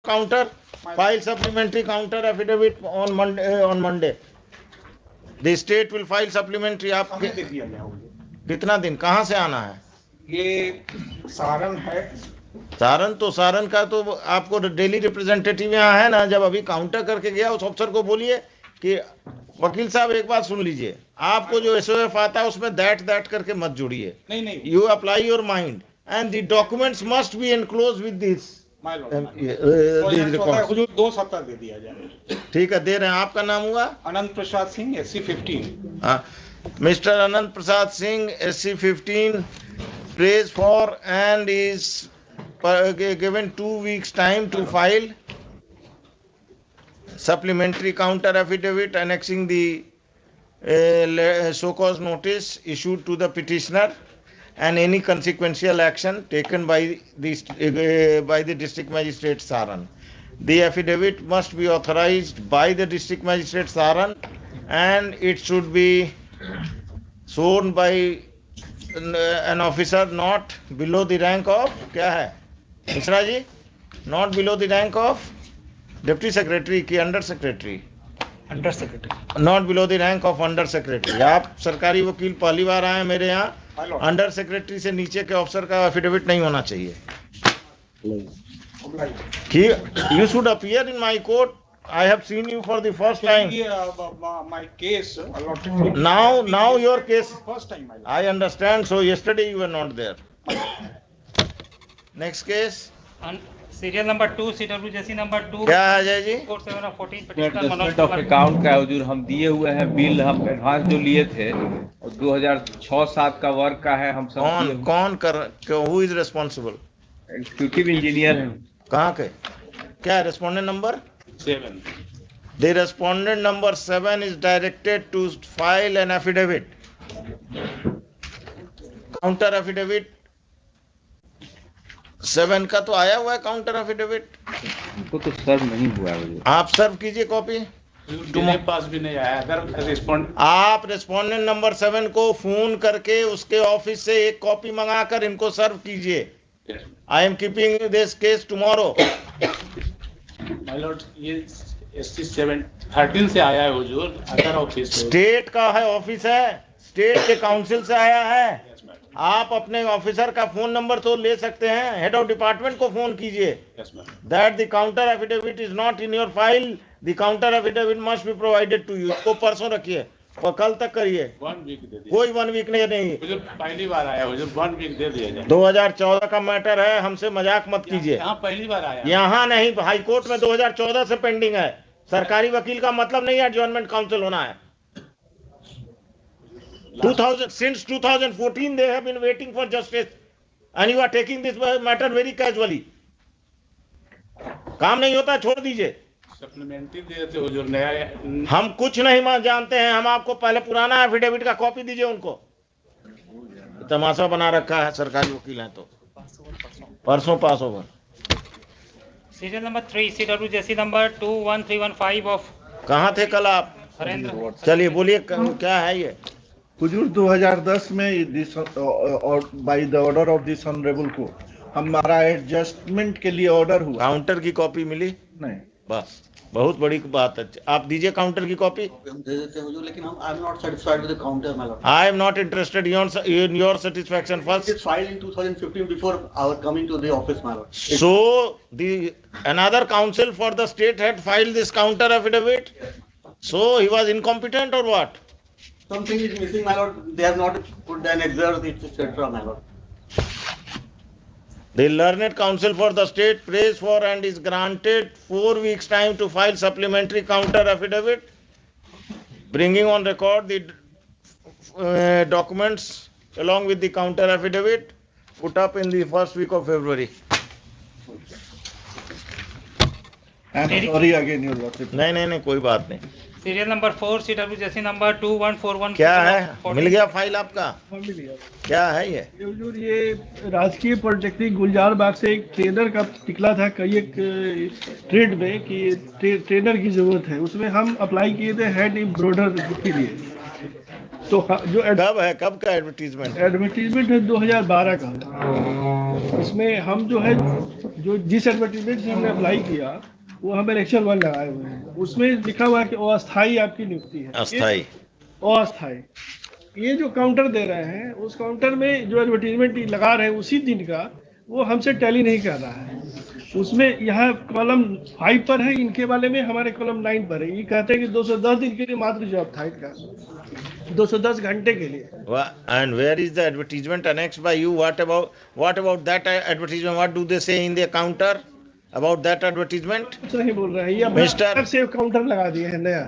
counter, file supplementary counter affidavit on Monday. The state will file supplementary. आप कितना दिन, कहाँ से आना है? ये सारण है। सारण का तो आपको डेली रिप्रेजेंटेटिव यहाँ है ना। जब अभी काउंटर करके गया उस अफसर को बोलिए कि वकील साहब एक बात सुन लीजिए, आपको जो एसओएफ आता है उसमें दैट करके मत जोड़िए। नहीं, you apply your mind and the documents must be enclose with this. हुजूर 2 सप्ताह दे दिया जाए। ठीक है, दे रहे हैं। आपका नाम हुआ? अनंत प्रसाद सिंह, SC 15। हाँ, mister Anant Prasad Singh, SC 15 prays for and is given 2 weeks time to file supplementary counter affidavit annexing the so cause notice issued to the petitioner and any consequential action taken by the district magistrate Saran. The affidavit must be authorized by the district magistrate Saran and it should be sworn by an officer not below the rank of, क्या है Mishra ji, not below the rank of deputy secretary की under secretary, not below the rank of under secretary. आप सरकारी वकील पहली बार आए मेरे यहाँ, अंडर सेक्रेटरी से नीचे के ऑफिसर का एफिडेविट नहीं होना चाहिए। You should appear in my court. I have seen you for the first time. My case Now your case. First time. I understand. So yesterday you were not there. Next case. Serial number 2, CWJC number 2। क्या है जय जी? 4714 of account का हुजूर हम दिए हुए हैं bill, हम advance जो लिए थे और 2006-07 का वर्क का है। हम सब कौन who is responsible? Executive engineer हैं। कहाँ के? क्या respondent number 7? The respondent number 7 is directed to file an affidavit. Counter affidavit 7 का तो आया हुआ है काउंटर एफिडेविट। हमको तो सर्व नहीं हुआ है। आप सर्व कीजिए कॉपी। तुम्हारे पास भी नहीं आया। अगर आप रेस्पोंडेंट नंबर 7 को फोन करके उसके ऑफिस से एक कॉपी मंगाकर इनको सर्व कीजिए। I am keeping this case tomorrow. My Lord, ये SC 13 से आया है हुजूर, अदर ऑफिस। स्टेट का है ऑफिस है, स्टेट के काउंसिल से आया है। आप अपने ऑफिसर का फोन नंबर तो ले सकते हैं, हेड ऑफ डिपार्टमेंट को फोन कीजिए। That the counter affidavit is not in your file, the counter affidavit must be provided to you. इसको परसों रखिए और कल तक करिए। 1 वीक दे दिया। कोई 1 वीक नहीं। हुजूर पहली बार आया हुजूर, 1 वीक दे दिया जाए। 2014 का मैटर है, हमसे मजाक मत कीजिए। यहाँ पहली बार आया। यहाँ नहीं, हाई कोर्ट में 2014 से पेंडिंग है। सरकारी वकील का मतलब नहीं है एडजॉर्नमेंट काउंसिल होना है। 2000 since 2014 they have been waiting for justice and you are taking this matter very casually. काम नहीं होता, छोड़ दीजिए। सप्लीमेंट्री दे देते हुजूर, नया। हम कुछ नहीं जानते हैं, हम आपको पहले पुराना एफिडेविट का कॉपी दीजिए उनको। तमाशा बना रखा है, सरकारी वकील हैं तो परसों पास होगा। Serial number 3, CWJC number 21315 of. कहाँ थे कल आप? हरेंद्र। चलिए बोलिए क्या है ये? हुजूर 2010 में by the order of this honourable को हमारा एडजस्टमेंट के लिए ऑर्डर हुआ। काउंटर की कॉपी मिली नहीं? बस, बहुत बड़ी बात है। आप दीजिए काउंटर की कॉपी। हम दे देते हैं हुजूर, लेकिन हम I am not satisfied with the counter my Lord. I am not interested in your satisfaction first. It is filed in 2015 before our coming to the office, my lord. So the another counsel for the state had filed this counter affidavit. So he was incompetent or what? Something is missing, my lord. They have not put an exert, etc., my lord. The learned counsel for the state prays for and is granted 4 weeks time to file supplementary counter affidavit, bringing on record the documents along with the counter affidavit put up in the first week of February. I'm sorry again, your lordship. नहीं, कोई बात नहीं। Serial number 4, CWJC number 21414। क्या है? मिल गया file आपका? मिल गया। क्या है ये? ये राजकीय पॉलिटेक्निक गुलजार बाग से एक ट्रेनर का निकला था, कई एक ट्रेड में कि ट्रेनर की जरूरत है। उसमें हम अप्लाई किए थे हेड एम्ब्रॉयडर के लिए। तो जो कब का एडवर्टीजमेंट? एडवर्टीजमेंट है 2012 का। इसमें हम जो है जो जिस एडवर्टीजमेंट से हमने अप्लाई किया वो हम इलेक्शन 1 लगाए हुए हैं, उसमें लिखा हुआ है कि अस्थायी आपकी नियुक्ति है। अस्थायी अस्थायी ये जो काउंटर दे रहे हैं उस काउंटर में जो एडवर्टीजमेंट लगा रहे हैं उसी दिन का वो हमसे टैली नहीं कर रहा है। उसमें यहाँ कॉलम 5 पर है, इनके वाले में हमारे कॉलम 9 पर है। ये कहते हैं कि 210 दिन के लिए मात्र जॉब था इनका, 210 घंटे के लिए। And where is the advertisement annexed by you? What about that advertisement? What do they say in the counter about that advertisement? सही बोल रहे हैं, ये Mister- अलग से काउंटर लगा दिए हैं नया।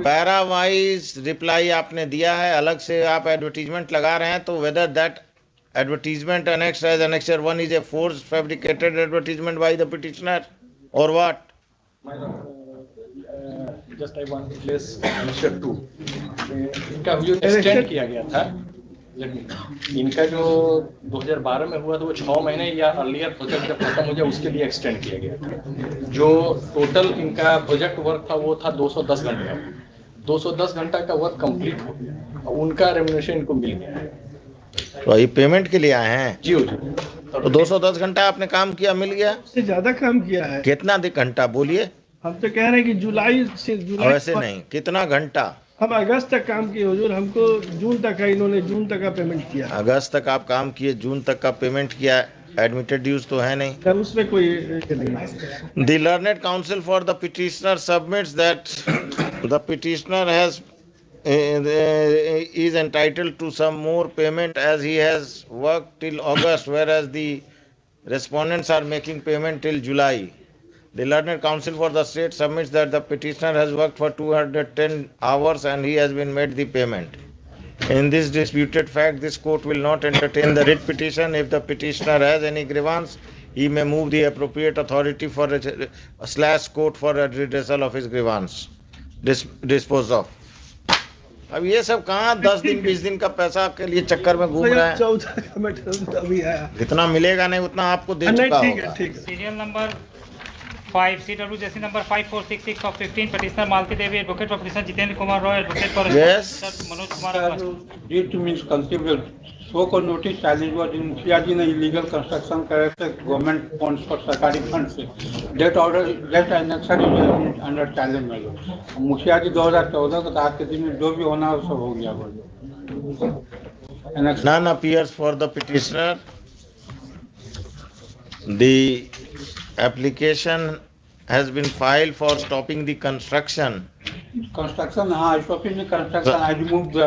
पैरा वाइज रिप्लाई आपने दिया है, अलग से आप एडवर्टीजमेंट लगा रहे हैं, तो whether that advertisement annexed as annexure 1 is a forced fabricated advertisement by the petitioner or what? Just I want to place annexure 2. इनका जो एक्सटेंड किया गया था, इनका जो 2012 में हुआ था वो 6 महीने या अर्लियर प्रोजेक्ट जब खत्म हो जाए उसके लिए एक्सटेंड किया गया था। जो टोटल इनका प्रोजेक्ट वर्क था वो था 210 घंटे। 210 घंटा का वर्क कंप्लीट हो गया, उनका रेम्युनरेशन इनको मिल गया। तो ये पेमेंट के लिए आए हैं जी। तो 210 घंटा आपने काम किया, मिल गया? उससे ज्यादा काम किया है। कितना घंटा बोलिए? हम तो कह रहे हैं कि जुलाई से वैसे नहीं, कितना घंटा? हम अगस्त तक काम किए हुजूर, हमको जून तक का, इन्होंने जून तक का पेमेंट किया। अगस्त तक आप काम किए, जून तक का पेमेंट किया, एडमिटेड ड्यूज तो है नहीं। सर उसमें कोई नहीं है। The learned counsel for the petitioner submits that the petitioner has is entitled to some more payment as he has worked till August, whereas the respondents are making payment till July. The learned counsel for the state submits that the petitioner has worked for 210 hours and he has been made the payment. In this disputed fact, this court will not entertain the writ petition. If the petitioner has any grievance, he may move the appropriate authority for / court for a redressal of his grievance. Dispose of. अब ये सब कहाँ 10 दिन 20 दिन का पैसा के लिए चक्कर में घूम रहे हैं। 14 का मैटर अभी आया। जितना मिलेगा नहीं उतना आपको दे चुका ठीक है, होगा। ठीक है। Serial number 5 CWJC number 5466 of 15 petitioner Malti Devi, advocate for petitioner Jitendra Kumar Roy, advocate for Yes. Manoj Kumar. Due to misconceivable, so को नोटिस चैलेंज हुआ जिन मुखिया जी ने इलीगल कंस्ट्रक्शन करे थे गवर्नमेंट फंड्स पर, सरकारी फंड से। Date order date annexure under challenge में मुखिया जी 2014 को आज के दिन में जो भी होना वो सब हो गया। None appears for the petitioner. The application has been filed for stopping the construction. Construction, हाँ, stopping the construction, I remove the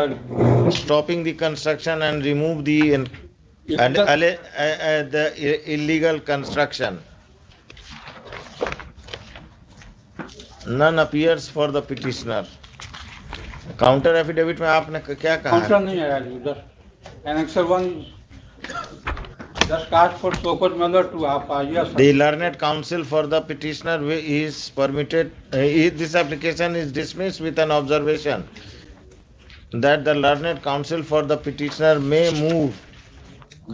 Stopping the construction and remove the illegal construction. None appears for the petitioner. Counter affidavit में आपने क्या कहा counter है? नहीं है just annexure 1 just cast for सोकोट member two आप yes. The learned counsel for the petitioner is permitted, this application is dismissed with an observation that the learned counsel for the petitioner may move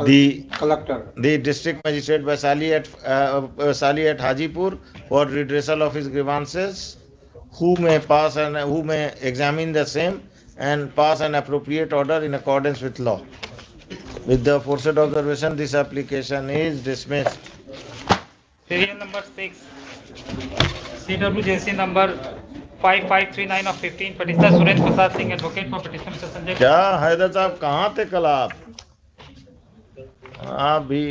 the collector, the district magistrate Vaisali at Hajipur for redressal of his grievances, who may examine the same and pass an appropriate order in accordance with law. With the aforesaid observation, this application is dismissed. Serial number 6 CWJC number 5539 of 15 petitioner Surendra Prasad Singh, advocate for petitioner mister Sanjay. क्या हैदर साहब कहाँ थे कल आप? आप भी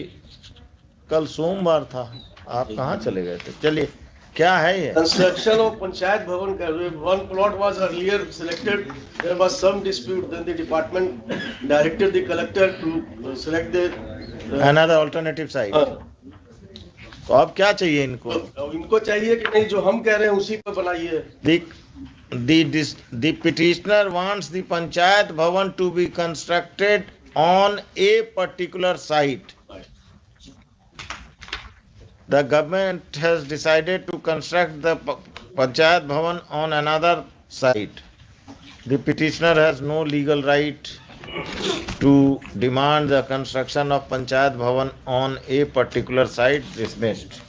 कल सोमवार था, आप कहाँ चले गए थे? चलिए, क्या है ये? Construction of Panchayat Bhavan, one plot was earlier selected. There was some dispute. Then the department directed the collector to select the Another alternative site. तो अब क्या चाहिए इनको? इनको चाहिए कि नहीं जो हम कह रहे हैं उसी पर बनाइए। The petitioner wants the Panchayat Bhavan to be constructed on a particular site. The government has decided to construct the Panchayat Bhavan on another site. The petitioner has no legal right to demand the construction of Panchayat Bhavan on a particular site. Dismissed.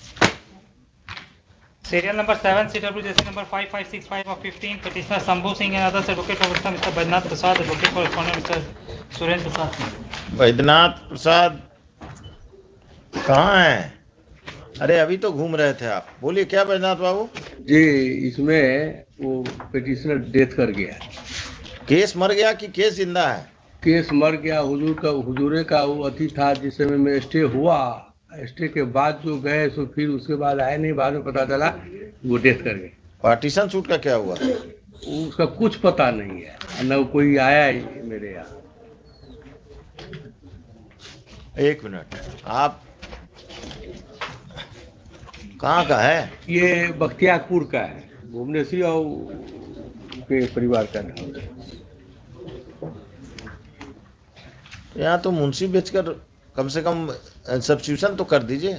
Serial number 7, CWJC number 5565 of 15, petitioner Sambhu Singh and others, advocate for Mr. Baijnath Prasad, advocate for respondent Mr. Surendra Prasad Singh. Baidyanath Prasad कहाँ हैं? अरे अभी तो घूम रहे थे आप, बोलिए क्या बैद्यनाथ बाबू? जी, इसमें वो पिटिशनर डेथ कर गया। केस मर गया कि केस जिंदा है? केस मर गया। हुजूरे का वो अति था जिस समय में स्टे हुआ, स्टे के बाद जो गए सो फिर उसके बाद आए नहीं, बाद में पता चला वो डेथ कर गए। पार्टीशन सूट का क्या हुआ? उसका कुछ पता नहीं है, न कोई आया है मेरे यहाँ। एक मिनट, आप कहाँ का है? ये बख्तियारपुर का है, भुवनेश्वरी और के परिवार का नाम है। यहाँ तो मुंशी बेचकर कम से कम सब्स्टिट्यूशन तो कर दीजिए।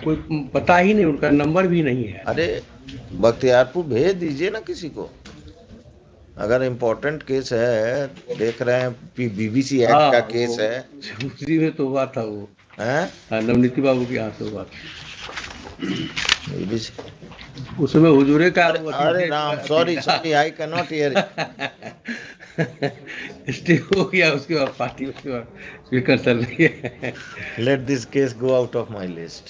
कोई पता ही नहीं, उनका नंबर भी नहीं है। अरे बख्तियारपुर भेज दीजिए ना किसी को, अगर इम्पोर्टेंट केस है। देख रहे हैं बीबीसी एक्ट का केस है, उसी में तो हुआ था वो हैं? नवनीति बाबू के यहाँ से हुआ था। BBC उसमें हुजूरे का अरे Ram, sorry I can not here. Stay हो गया, उसके बाद पार्टी उसके बाद स्पीकर चल रही है। Let this case go out of my list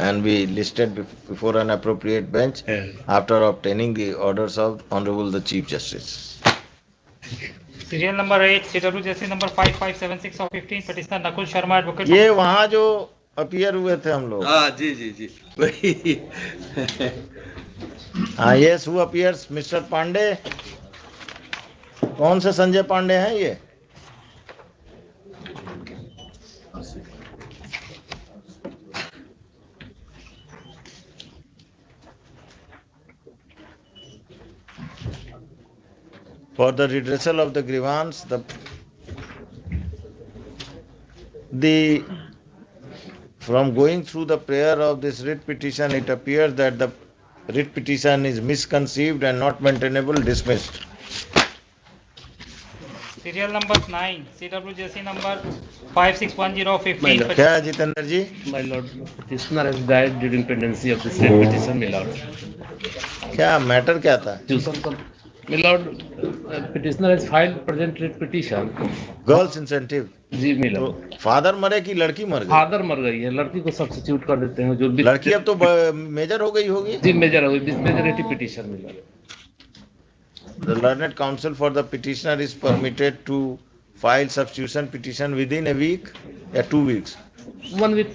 and be listed before an appropriate bench after obtaining the orders of Honorable the Chief Justice. Serial number 8, CWJC number 5576 of 15, petitioner Nakul Sharma, advocate. ये वहाँ जो appear हुए थे हम लोग। हाँ जी जी जी वही। हाँ, yes, who appears? Mr. Pandey. कौन से संजय पांडे हैं ये? For the redressal of the grievance, from going through the prayer of this writ petition, it appears that the writ petition is misconceived and not maintainable, dismissed. Serial number 9, CWJC number 5610 of 15. क्या है जितेंद्र जी? My lord, petitioner has died during pendency of this writ petition, my lord. क्या matter क्या था? My lord, petitioner has filed present writ petition. Girls incentive. जी my lord. तो father मरे कि लड़की मर गई? फादर मर गई है, लड़की को सब्स्टिट्यूट कर देते हैं जो लड़की अब तो मेजर हो गई होगी। जी मेजर हो गई, majority petition my lord. The learned counsel for the petitioner is permitted to file substitution petition within a week or 2 weeks. 1 week.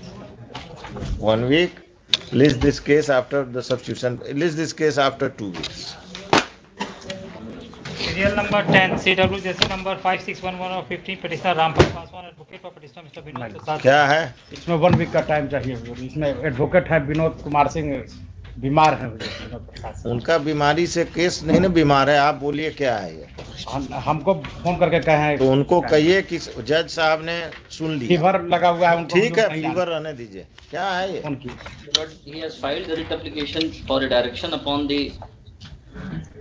1 week. List this case after the substitution. List this case after 2 weeks. Serial number 10, CWJC number 5611 of 15, petitioner Rampal Paswan, advocate for petitioner Mr. Vinod Prasad. क्या है? इसमें 1 week का time चाहिए। इसमें advocate है विनोद कुमार सिंह, बीमार है। उनका बीमारी से केस नहीं ना, बीमार है। आप बोलिए क्या है ये? हमको फोन करके कहे हैं तो उनको कहिए कि जज साहब ने सुन लिया, फीवर लगा हुआ है उनको। ठीक है, फीवर रहने दीजिए। क्या है ये? He has filed the writ application for a direction upon the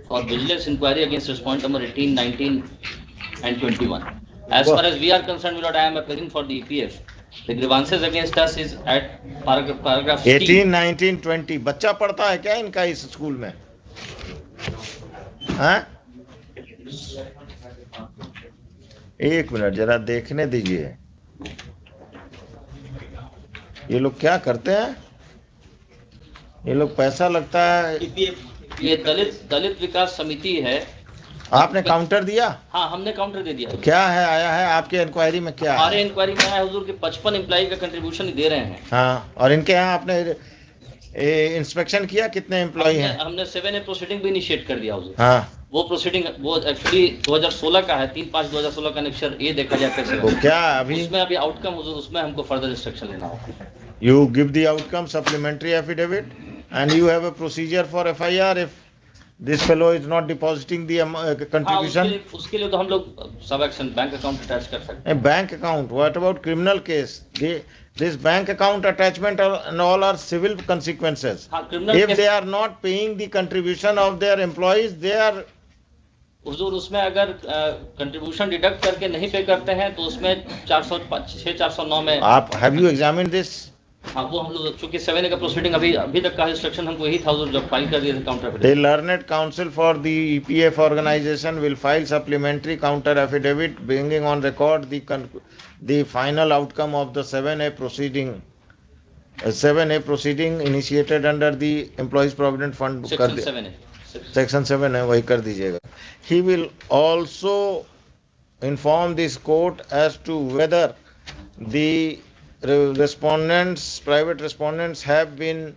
for vigilance inquiry against respondent number 18, 19 and 21. As far as we are concerned, my lord, I am appearing for the EPF. The grievances against us is at paragraph 18, 19, 20। बच्चा पढ़ता है क्या इनका इस school में? हाँ? एक minute जरा देखने दीजिए, ये लोग क्या करते हैं? ये लोग पैसा लगता है। ये दलित विकास समिति है। आपने काउंटर दिया? हाँ, हमने काउंटर दे दिया। क्या है आया है आपके इंक्वायरी में? क्या हमारे इंक्वायरी में आया हुजूर के 55 एम्प्लॉय का कंट्रीब्यूशन दे रहे हैं। हाँ, और इनके यहाँ आपने इंस्पेक्शन किया कितने एम्प्लॉय हैं? हमने 7A प्रोसीडिंग भी इनिशिएट कर दिया हुजूर। हाँ, वो प्रोसीडिंग वो एक्चुअली 2016 का है, 3/5/2016 का नेक्चर ए देखा जाए कैसे। तो क्या अभी उसमें अभी आउटकम हुजूर, उसमें हमको फर्दर इंस्ट्रक्शन लेना होगा। You give the outcome supplementary affidavit and you have a procedure for FIR if this fellow is not depositing the contribution. उसके लिए तो हम लोग सब एक्शन बैंक अकाउंट अटैच कर सकते हैं। Bank account. What about criminal case? This bank account attachment and all are civil consequences. If they are not paying the contribution of their employees, they are. हुजूर उसमें अगर contribution deduct करके नहीं पे करते हैं तो उसमें 406 409 में। आप have you examined this? हाँ वो हम लोग चूंकि 7A का प्रोसीडिंग अभी तक का इंस्ट्रक्शन हमको यही था जब फाइल कर दिए थे counter The learned counsel for the EPF organization will file supplementary counter affidavit bringing on record the final outcome of the 7A proceeding. 7A proceeding initiated under the Employees Provident Fund. Section 7A Section 7 है वही कर दीजिएगा. He will also inform this court as to whether the private respondents have been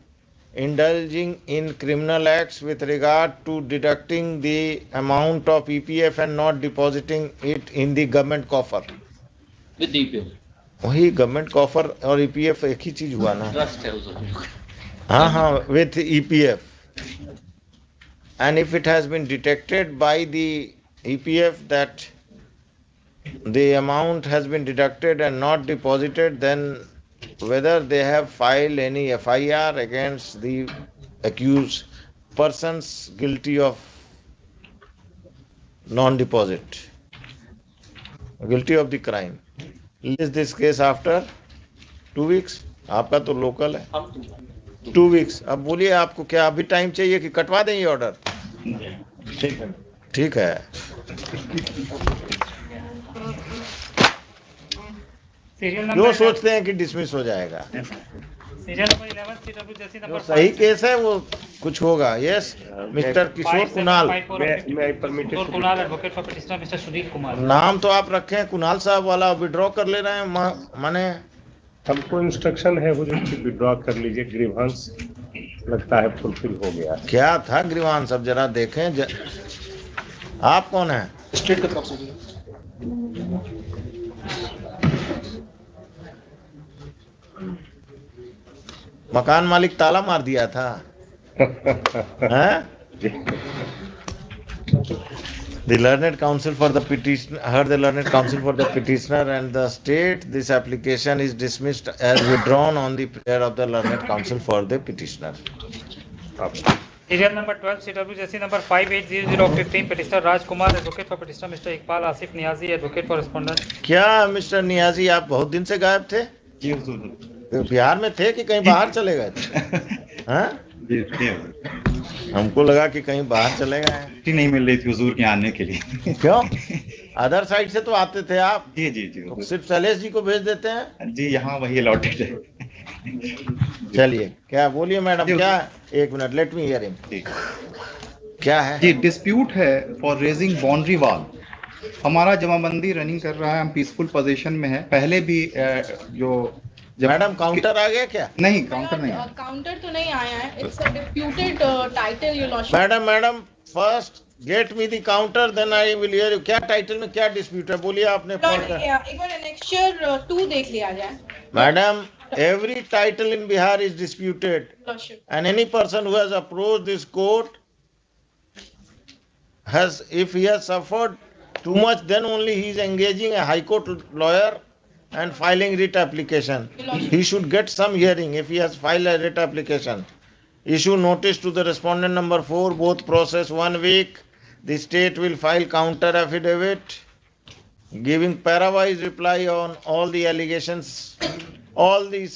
indulging in criminal acts with regard to deducting the amount of EPF and not depositing it in the government coffer. With EPF वही government coffer और EPF एक ही चीज हुआ ना. Trust है उसमें. हाँ with EPF. And if it has been detected by the EPF that the amount has been deducted and not deposited, then whether they have filed any FIR against the accused persons guilty of non-deposit, guilty of the crime. List this case after 2 weeks. आपका तो local है. 2 weeks. अब बोलिए आपको क्या अभी time चाहिए कि कटवा दें ये ऑर्डर? ठीक है. जो सोचते हैं कि डिसमिस हो जाएगा. Serial number 11 CW JC number सही केस है वो कुछ होगा. Yes mister Kishore Kunal. Kunal advocate for petitioner mister Sudeep Kumar. नाम तो आप रखे हैं कुणाल साहब वाला, विड्रॉ कर ले रहे हैं. माने हमको इंस्ट्रक्शन है हुजूर कि विड्रॉ कर लीजिए. ग्रीवांस लगता है फुलफिल हो गया. क्या था ग्रीवांस? अब जरा देखें. आप कौन है? स्टेट की तरफ से मकान मालिक ताला मार दिया था. The learned counsel for the petitioner heard the learned counsel for the petitioner and the state. This application is dismissed as withdrawn on the prayer of the learned counsel for the petitioner. Serial number 12 CW JC number 580015 petitioner Rajkumar advocate for petitioner mister Iqbal Asif Niazi advocate for respondent. क्या mister Niazi आप बहुत दिन से गायब थे? जी बिहार में थे कि कहीं बाहर चले गए थे? हमको लगा कि कहीं बाहर चले गए. नहीं मिल रही थी हुजूर के आने के लिए. क्यों? अदर साइड से तो आते थे आप. जी जी जी. तो सिर्फ शैलेश जी को भेज देते हैं? जी यहाँ वही अलॉटेड है. चलिए क्या बोलिए मैडम. क्या? एक minute let me hear him. क्या है? जी डिस्प्यूट है फॉर रेजिंग बाउंड्री वॉल. हमारा जमाबंदी रनिंग कर रहा है. हम पीसफुल पोजीशन में है. पहले भी जो मैडम काउंटर आ गया क्या? नहीं काउंटर नहीं है. काउंटर तो नहीं आया है. It's a disputed title your lordship. Madam first get me the counter then I will hear you. क्या टाइटल में क्या डिस्प्यूट है बोलिए आपने. एक बार एनेक्चर 2 देख लिया जाए. Madam every title in Bihar is disputed and any person who has approached this court has, if he has suffered too much, then only he is engaging a high court lawyer and filing writ application. He should get some hearing if he has filed a writ application. Issue notice to the respondent number 4, both process 1 week. The state will file counter affidavit giving parawise reply on all the allegations, all the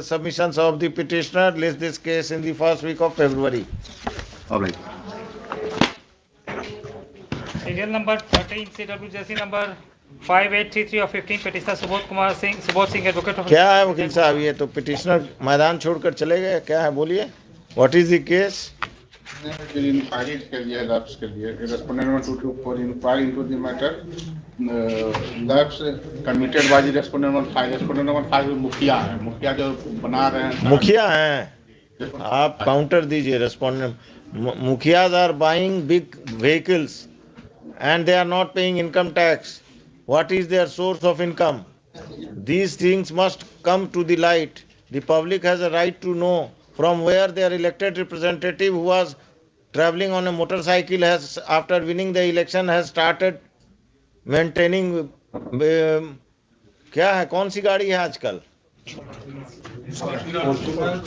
submissions of the petitioner. List this case in the first week of February. All right. Serial number 13 CW JC number 5833 और 15 petitioner Subodh Singh advocate. क्या है वकील साहब? ये तो petitioner मैदान छोड़कर चले गए. क्या है बोलिए. What is the case? Inquiry के लिए लैप्स के लिए respondent number 224 inquiry into the matter lapse committed by the respondent number 5. Respondent number 5 मुखिया है. मुखिया जो बना रहे हैं मुखिया हैं. आप काउंटर दीजिए. रेस्पोंडेंट मुखियाज are buying big vehicles and they are not paying income tax. What is their source of income? These things must come to the light. The public has a right to know from where their elected representative who was traveling on a motorcycle has, after winning the election, has started maintaining क्या है? कौन सी गाड़ी है आजकल?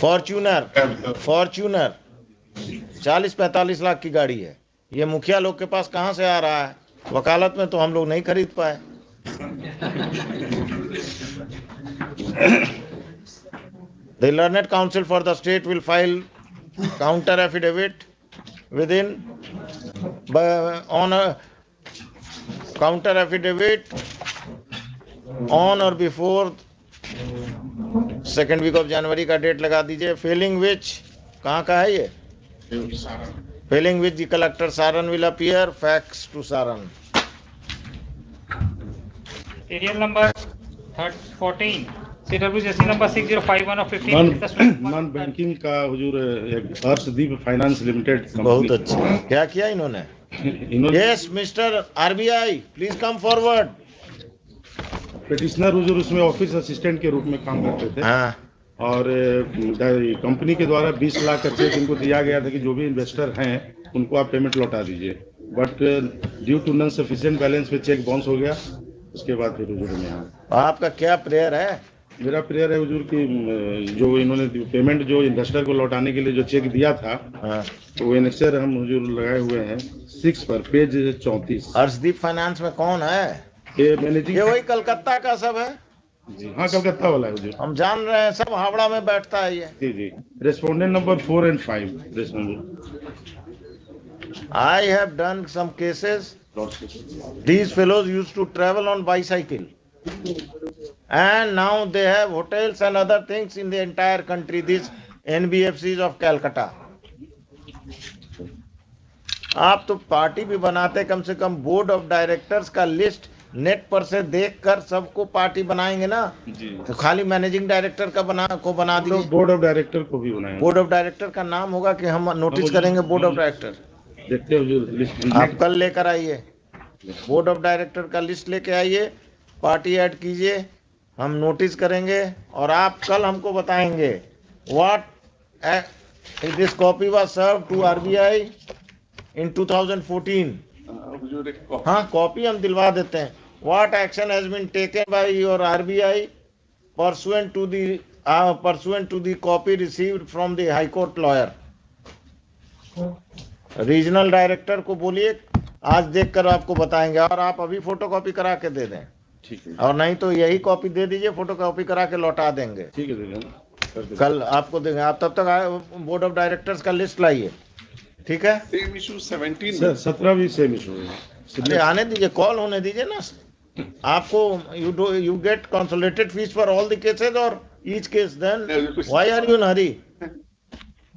Fortuner 40-45 lakh की गाड़ी है. ये मुखिया लोग के पास कहाँ से आ रहा है? वकालत में तो हम लोग नहीं खरीद पाए. The Learned Counsel for the state will file counter affidavit on a counter affidavit on or before second week of January का डेट लगा दीजिए. Failing which, कहाँ का है ये? Failing which the collector Saran will appear, fax to Saran. Serial number 14. CWJC number 6051 of 15. Non banking का हुजूर एक Arshdeep finance limited. बहुत अच्छा. क्या किया इन्होंने? Yes, Mr. RBI, please come forward. Petitioner हुजूर उसमें ऑफिस असिस्टेंट के रूप में काम करते थे. हाँ. और कंपनी के द्वारा 20 लाख का चेक इनको दिया गया था कि जो भी इन्वेस्टर हैं उनको आप पेमेंट लौटा दीजिए. But due to non sufficient balance पे चेक बाउंस हो गया. उसके बाद फिर हुजूर में आपका क्या प्रेयर है? मेरा प्रेयर है हुजूर की जो इन्होंने पेमेंट जो इन्वेस्टर को लौटाने के लिए जो चेक दिया था, तो वो एनेक्सर हम हुजूर लगाए हुए हैं 6 पर पेज 34. अर्शदीप फाइनेंस में कौन है? ये मैनेजिंग, ये वही कलकत्ता का सब है. जी हाँ, कलकत्ता वाला है हुजूर. हम जान रहे हैं, सब हावड़ा में बैठता है ये. जी जी. Respondent number 4 and 5. I have done some cases. These fellows used to travel on bicycle, and now they have hotels and other things in the entire country. These NBFCs of Calcutta. आप तो party भी बनाते, कम से कम board of directors का list net पर से देखकर सबको पार्टी बनाएंगे ना. तो खाली मैनेजिंग डायरेक्टर का बना दीजिए. बोर्ड ऑफ डायरेक्टर को भी बनाएंगे. बोर्ड ऑफ डायरेक्टर का नाम होगा कि हम नोटिस करेंगे बोर्ड ऑफ डायरेक्टर. देखते हैं हुजूर लिस्ट. आप कल लेकर आइए, बोर्ड ऑफ डायरेक्टर का लिस्ट लेके आइए, पार्टी ऐड कीजिए, हम नोटिस करेंगे और आप कल हमको बताएंगे what this copy was served to RBI in 2014. हाँ, कॉपी हम दिलवा देते हैं. What action has been taken by your RBI pursuant to the copy received from the high court lawyer. Regional director को बोलिए, आज देखकर आपको बताएंगे. और आप अभी फोटोकॉपी करा के दे दें. ठीक है. और नहीं तो यही कॉपी दे दीजिए, फोटोकॉपी करा के लौटा देंगे. ठीक है, दे देंगे. कल आपको देंगे. आप तब तक बोर्ड ऑफ डायरेक्टर्स का लिस्ट लाइए. ठीक है. सेम इशू 17 भी सेम इशू है. अरे आने दीजिए, कॉल होने दीजिए ना. आपको you get consolidated fees for all the cases और each case. Then why are you in hurry?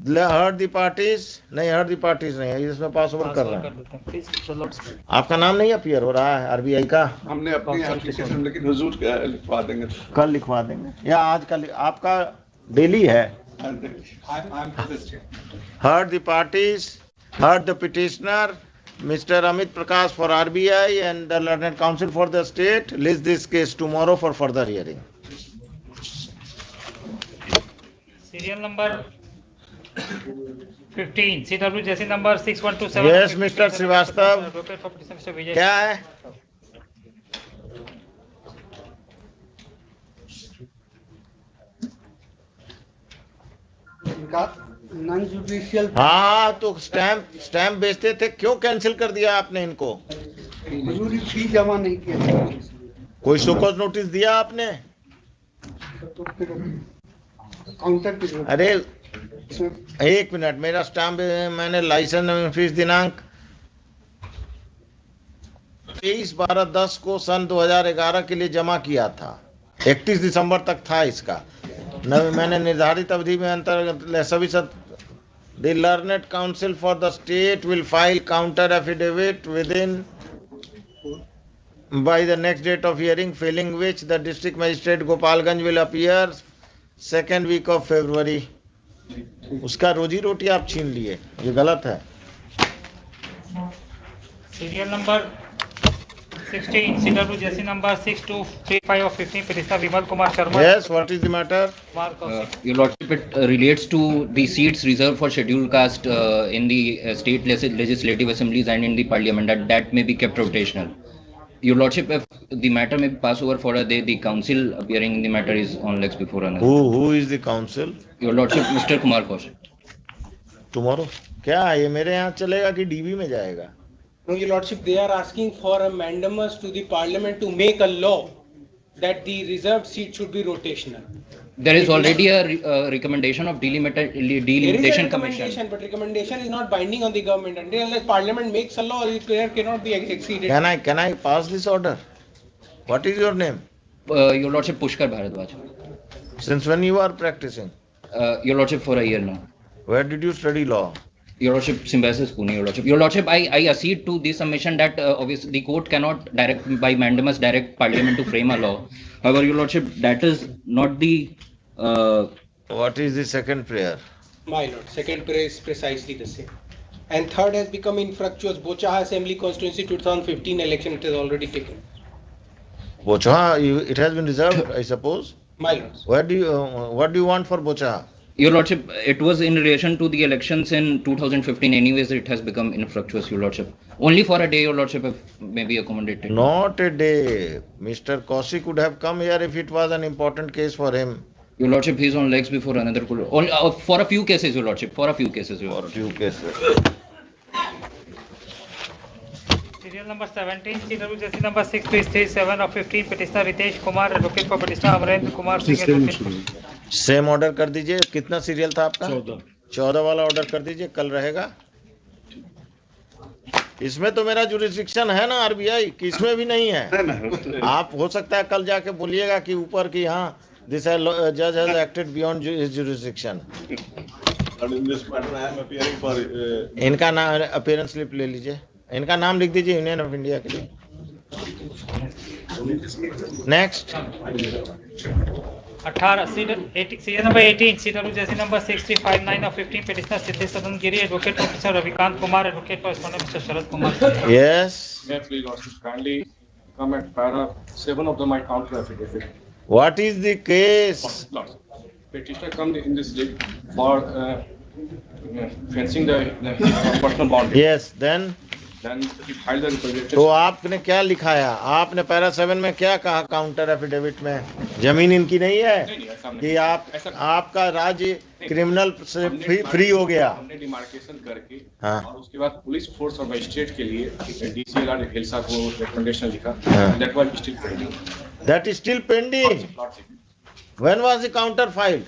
Heard the parties नहीं, हर्ड द पार्टीज नहीं है, इसमें पास ओवर कर रहे हैं. आपका नाम नहीं अपीयर हो रहा है आरबीआई का. हमने अपनी एप्लीकेशन, लेकिन हुजूर का लिखवा देंगे. कल लिखवा देंगे या आज का? आपका डेली है. Heard the parties, heard the petitioner, Mr. Amit Prakash for RBI and the Learned Counsel for the state. List this case tomorrow for further hearing. Serial number 15, CWJC number 6127. Yes, Mr. Srivastav. क्या है? Non judicial. हाँ, तो stamp बेचते थे, क्यों cancel कर दिया आपने इनको? फी जमा नहीं किया. कोई शोकॉज नोटिस दिया आपने? काउंटर. अरे एक मिनट, मेरा स्टैम्प मैंने लाइसेंस फीस दिनांक 23/12/10 को सन 2011 के लिए जमा किया था. 31 दिसंबर तक था इसका. मैंने निर्धारित अवधि में अंतर्गत सभी The Learned Counsel for the state will file counter affidavit within by the next date of hearing, failing which the district magistrate Gopalganj will appear second week of February. उसका रोजी रोटी आप छीन लिए, ये गलत है. Serial number 16, CWJC number 6235 of 15, Petitioner Vimal Kumar Sharma. Yes, what is the matter? Your Lordship, it relates to the seats reserved for scheduled caste in the state legislative assemblies and in the parliament, that may be kept rotational. Your Lordship, if the matter may pass over for a day, the council appearing in the matter is on legs before another. Who is the council? Your Lordship, Mr. Kumar Kaushik. Tomorrow? क्या ये मेरे यहाँ चलेगा कि dB में जाएगा? No, Your Lordship, they are asking for a mandamus to the Parliament to make a law that the reserved seat should be rotational. There is already a recommendation of delimitation There is a commission. recommendation, but recommendation is not binding on the government unless Parliament makes a law. It cannot be exceeded. Can I pass this order? What is your name? Your Lordship, Pushkar Bharadwaj. Since when you are practicing? Your Lordship, for a year now. Where did you study law? Your Lordship, Symbiosis, Pune, Your Lordship. Your Lordship, I accede to this submission that obviously the court cannot direct by mandamus direct Parliament to frame a law. However, Your Lordship, that is not the. What is the second prayer? My lord, second prayer is precisely the same. And third has become infructuous. Bochaha Assembly Constituency 2015 election, it has already taken. Bochaha, it has been reserved, I suppose. My lord. What do you want for Bochaha? Your Lordship, it was in relation to the elections in 2015. Anyways, it has become infructuous, Your Lordship. Only for a day, Your Lordship, if maybe accommodated. Not a day. Mr. Kaushik could have come here if it was an important case for him. Your Lordship, he is on legs before another could. Only, for a few cases, Your Lordship. For a few cases, Your Lordship. For a few cases. Serial number 17, CWJC number 6337 of 15, petitioner Ritesh Kumar, advocate for petitioner Amarendra Kumar Singh, advocate. Same order कर दीजिए. कितना serial था आपका? 14 वाला order कर दीजिए, कल रहेगा. इसमें तो मेरा जुरिस्डिक्शन है ना आरबीआई कि इसमें भी नहीं है. आप हो सकता है कल जाके बोलिएगा कि ऊपर की हाँ दिस जज has acted beyond his jurisdiction. इनका नाम अपीयरेंस स्लिप ले लीजिए. इनका नाम लिख दीजिए यूनियन ऑफ इंडिया के लिए. Next 18, serial number 18, CWJC number 6359 of 15, petitioner Siddhi Sadan Giri, advocate for Mr. Ravikant Kumar, advocate for respondent Mr. Sharad Kumar. Yes. May I please, Lordship, kindly come at para 7 of my counter affidavit. What is the case? Lordship, petitioner come in this day for fencing the personal boundary. Yes, then he filed the representation. तो आपने क्या लिखाया? आपने para 7 में क्या कहा counter affidavit में? जमीन इनकी नहीं है कि आपका राज्य क्रिमिनल से फ्री हो गया. हमने डिमार्केशन करके हाँ. और उसके बाद पुलिस फोर्स और मजिस्ट्रेट के लिए डीसीएलआर हिलसा को रिकमेंडेशन लिखा. That was still pending. That is still pending. When was the counter filed?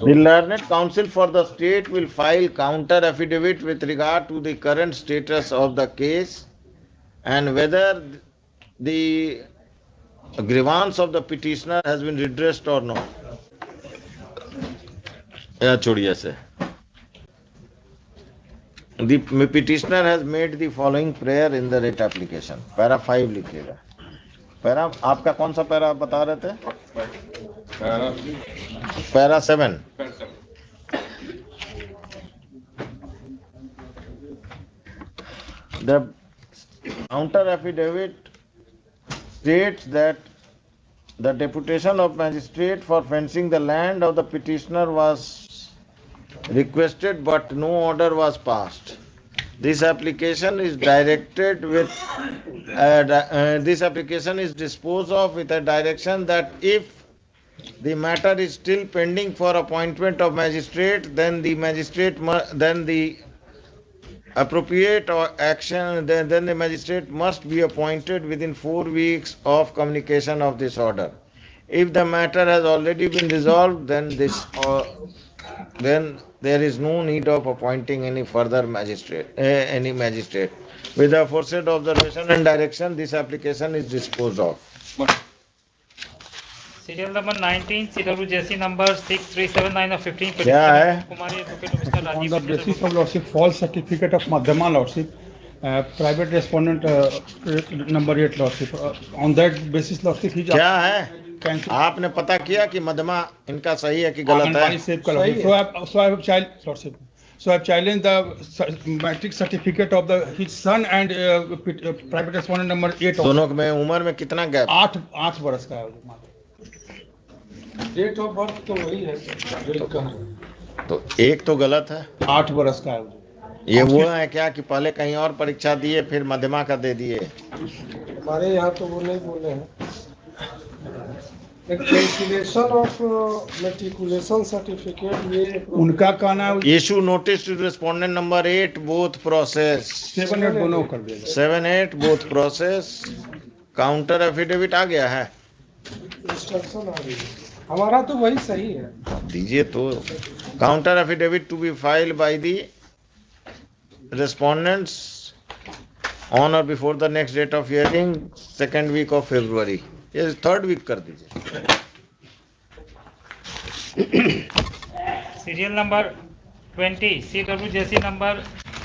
The Learned Counsel for the state will file counter affidavit with regard to the current status of the case and whether the grievance of the petitioner has been redressed or not. छोड़िए से. The petitioner has made the following prayer in the writ application. Para 5 लिखिएगा. Para आपका कौन सा para आप बता रहे थे? Para 7. The counter affidavit states that the deputation of magistrate for fencing the land of the petitioner was requested but no order was passed. This application is directed with this application is disposed of with a direction that if the matter is still pending for appointment of magistrate, then the magistrate then the appropriate action then the magistrate must be appointed within 4 weeks of communication of this order. If the matter has already been resolved, then then there is no need of appointing any further magistrate, any magistrate. With the aforesaid observation and direction, this application is disposed of. Serial number 19, CWJC number 6379 of 15. क्या है? Kumari, advocate of Mr. On Rajiv. the basis of Lordship, false certificate of Madhyama Lordship, private respondent number 8 Lordship. On that basis Lordship, he क्या है? आपने पता किया कि मध्यमा इनका सही है कि गलत है? So I have challenged the matric certificate of his son and private respondent number 8. दोनों में उम्र में कितना गैप? 8 बरस का है. डेट ऑफ बर्थ तो वही है. तो एक तो गलत है. 8 बरस का है. ये वो है क्या कि पहले कहीं और परीक्षा दिए फिर मध्यमा का दे दिए? हमारे यहाँ तो वो नहीं बोले हैं. कैंसिलेशन ऑफ मेट्रिकुलेशन सर्टिफिकेट ये उनका कहना है issue notice to respondent number 8 both process 7 8 दोनों कर देगा 7 8 बोथ प्रोसेस काउंटर एफिडेविट आ गया है इंस्ट्रक्शन आ रही है हमारा तो वही सही है दीजिए तो counter affidavit to be filed by the respondents on or before the next date of hearing 2nd week of February ये 3rd वीक कर दीजिए serial number 20 CWJC number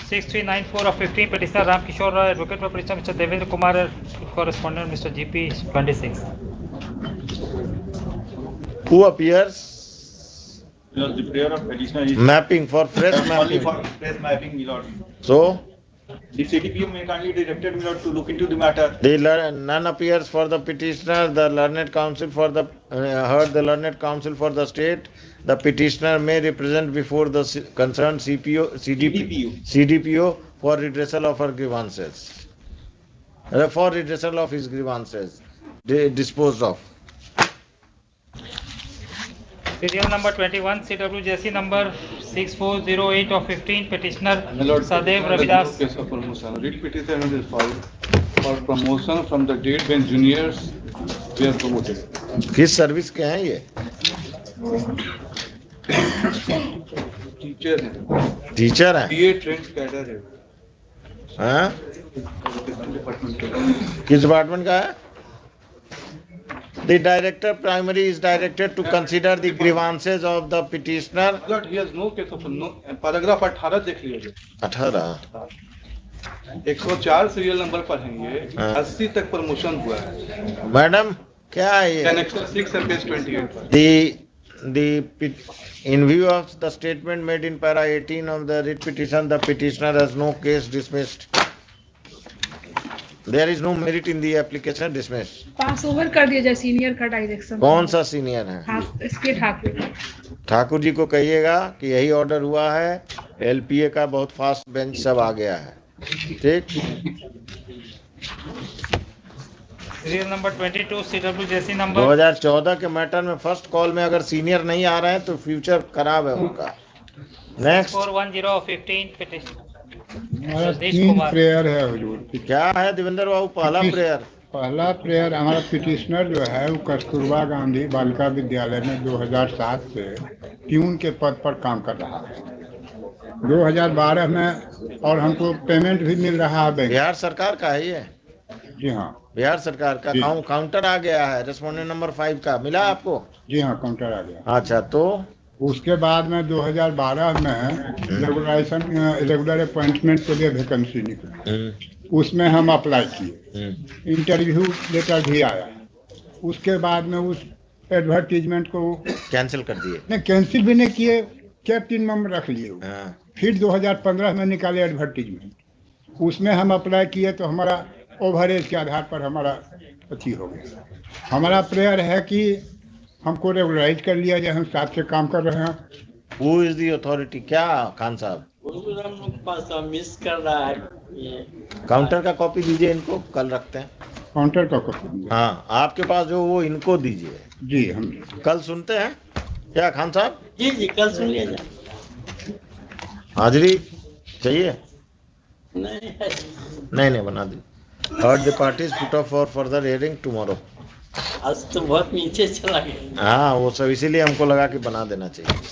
6394 of 15 petitioner Ram Kishore Roy, advocate for petitioner Mr. Devendra Kumar, correspondent Mr. GP 26. Who appears? The prayer of petitioner is Mapping for fresh only mapping. for fresh mapping, my lord. So The CDPO may kindly directed me to look into the matter. none appears for the petitioner. The learned counsel for the heard the learned counsel for the state. The petitioner may represent before the concerned CDPO for redressal of her grievances. For redressal of his grievances disposed of. Serial number 21 CWJC number 6408 of 15 petitioner Sadev Ravidas. Case of promotion. Writ petition is filed for promotion from the date when juniors were promoted. किस service के हैं ये? Teacher है teacher है? BA trend cadre है हाँ? किस department का है? The director primary is directed to consider the grievances of the petitioner. Lord, he has no case of no paragraph 18 देख लीजिए 18 104 सीरियल नंबर पर है ये हाँ। 80 तक प्रमोशन हुआ है मैडम क्या है ये? Annexure 6 and page 28 पर In view of the statement made in para 18 of the writ petition, the petitioner has no case dismissed. There is no merit in the application dismissed. Pass over कर दिया जाए senior का direction कौन सा senior है? इसके ठाकुर ठाकुर जी को कहिएगा कि यही ऑर्डर हुआ है एलपीए का बहुत फास्ट बेंच सब आ गया है ठीक सीरियल नंबर 22 CWJC नंबर 2014 के मैटर में फर्स्ट कॉल में अगर सीनियर नहीं आ रहे हैं तो फ्यूचर खराब है उनका नेक्स्ट 410 of 15 petitioner हमारा 3 प्रेयर है हुजूर क्या है देवेंद्र बाबू पहला प्रेयर पहला प्रेयर हमारा पिटिशनर जो है वो कस्तूरबा गांधी बालिका विद्यालय में 2007 से ट्यून के पद पर काम कर रहा है 2012 में और हमको पेमेंट भी मिल रहा है बिहार सरकार का है ये जी हाँ बिहार सरकार का काउंटर आ गया है रेस्पोंडेंट नंबर 5 का मिला आपको जी हाँ काउंटर आ गया अच्छा तो उसके बाद में 2012 में रेगुलर अपॉइंटमेंट के लिए वैकेंसी निकली उसमें हम अप्लाई किए इंटरव्यू लेटर भी आया उसके बाद में उस एडवर्टीजमेंट को कैंसिल कर दिए नहीं कैंसिल भी नहीं किए कैप्टन में रख लिए फिर 2015 में निकाले एडवर्टीजमेंट उसमें हम अप्लाई किए तो हमारा ओवरेज के आधार पर हमारा अच्छी हो गया हमारा प्रेयर है कि हमको रेगुलराइज कर लिया जाए हम साथ से काम कर रहे हैं Who is the authority? क्या खान साहब मिस कर रहा है काउंटर का कॉपी दीजिए इनको कल रखते हैं काउंटर का कॉपी हाँ आपके पास जो वो इनको दीजिए जी हम कल सुनते हैं क्या खान साहब जी जी कल सुन लिया जाए हाजिरी चाहिए नहीं नहीं बना दी Heard the parties put up for further hearing tomorrow. आज तो बहुत नीचे चला गया हाँ वो सब इसीलिए हमको लगा कि बना देना चाहिए